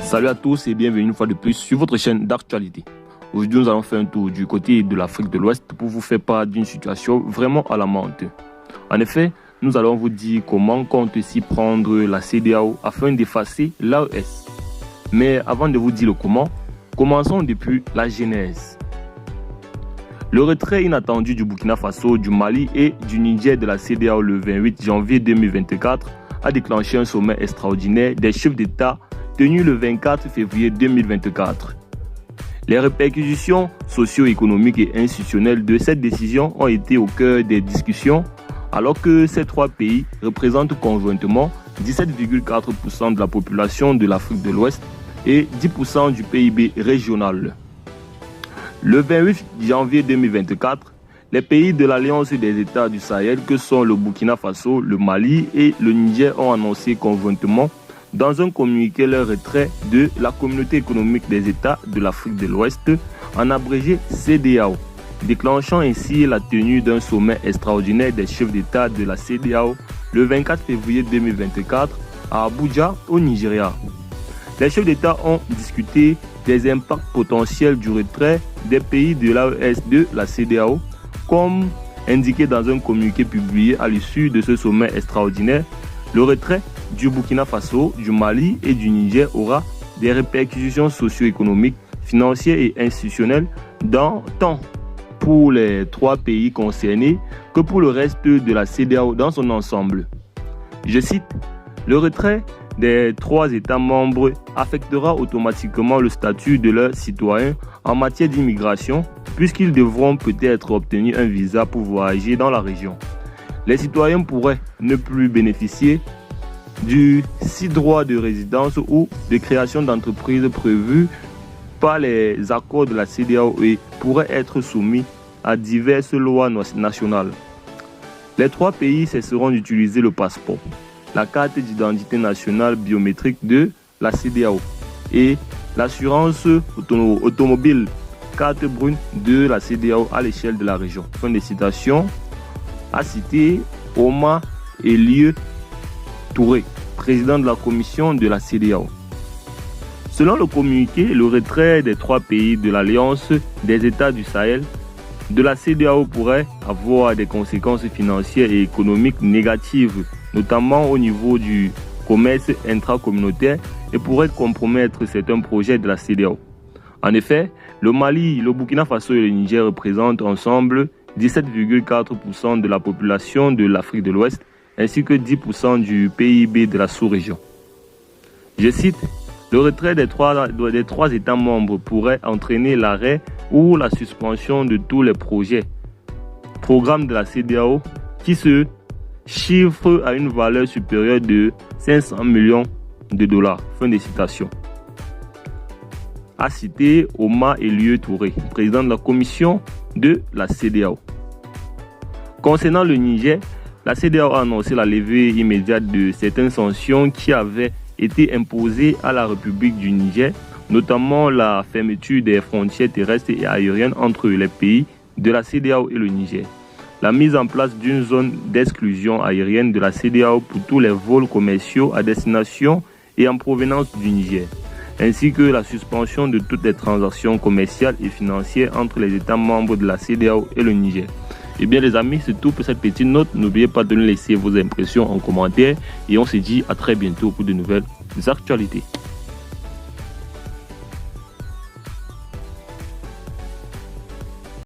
Salut à tous et bienvenue une fois de plus sur votre chaîne d'actualité. Aujourd'hui, nous allons faire un tour du côté de l'Afrique de l'Ouest pour vous faire part d'une situation vraiment alarmante. En effet, nous allons vous dire comment compte s'y prendre la CEDEAO afin d'effacer l'AES. Mais avant de vous dire le comment, commençons depuis la genèse. Le retrait inattendu du Burkina Faso, du Mali et du Niger de la CEDEAO le 28 janvier 2024 a déclenché un sommet extraordinaire des chefs d'État tenu le 24 février 2024. Les répercussions socio-économiques et institutionnelles de cette décision ont été au cœur des discussions, alors que ces trois pays représentent conjointement 17,4% de la population de l'Afrique de l'Ouest et 10% du PIB régional. Le 28 janvier 2024, les pays de l'Alliance des États du Sahel, que sont le Burkina Faso, le Mali et le Niger, ont annoncé conjointement dans un communiqué leur retrait de la Communauté économique des États de l'Afrique de l'Ouest, en abrégé CEDEAO, déclenchant ainsi la tenue d'un sommet extraordinaire des chefs d'État de la CEDEAO le 24 février 2024 à Abuja, au Nigeria. Les chefs d'État ont discuté des impacts potentiels du retrait des pays de l'AES de la CEDEAO, comme indiqué dans un communiqué publié à l'issue de ce sommet extraordinaire. Le retrait du Burkina Faso, du Mali et du Niger aura des répercussions socio-économiques, financières et institutionnelles tant pour les trois pays concernés que pour le reste de la CEDEAO dans son ensemble. Je cite, « Le retrait des trois États membres affectera automatiquement le statut de leurs citoyens en matière d'immigration puisqu'ils devront peut-être obtenir un visa pour voyager dans la région. Les citoyens pourraient ne plus bénéficier du 6 droits de résidence ou de création d'entreprises prévus par les accords de la CEDEAO et pourraient être soumis à diverses lois nationales. Les trois pays cesseront d'utiliser le passeport, la carte d'identité nationale biométrique de la CEDEAO et l'assurance automobile carte brune de la CEDEAO à l'échelle de la région. » Fin de citation. A cité Omar Elieu Touré, président de la commission de la CEDEAO. Selon le communiqué, le retrait des trois pays de l'Alliance des États du Sahel de la CEDEAO pourrait avoir des conséquences financières et économiques négatives, notamment au niveau du commerce intracommunautaire et pourrait compromettre certains projets de la CEDEAO. En effet, le Mali, le Burkina Faso et le Niger représentent ensemble 17,4% de la population de l'Afrique de l'Ouest ainsi que 10% du PIB de la sous-région. Je cite, « Le retrait des trois États membres pourrait entraîner l'arrêt ou la suspension de tous les programmes de la CEDEAO qui se chiffrent à une valeur supérieure de 500 millions de dollars. » Fin de citation. A cité Omar Elieu Touré, président de la commission de la CEDEAO. Concernant le Niger, la CEDEAO a annoncé la levée immédiate de certaines sanctions qui avaient été imposées à la République du Niger, notamment la fermeture des frontières terrestres et aériennes entre les pays de la CEDEAO et le Niger, la mise en place d'une zone d'exclusion aérienne de la CEDEAO pour tous les vols commerciaux à destination et en provenance du Niger, ainsi que la suspension de toutes les transactions commerciales et financières entre les États membres de la CEDEAO et le Niger. Et bien les amis, c'est tout pour cette petite note. N'oubliez pas de nous laisser vos impressions en commentaire et on se dit à très bientôt pour de nouvelles actualités.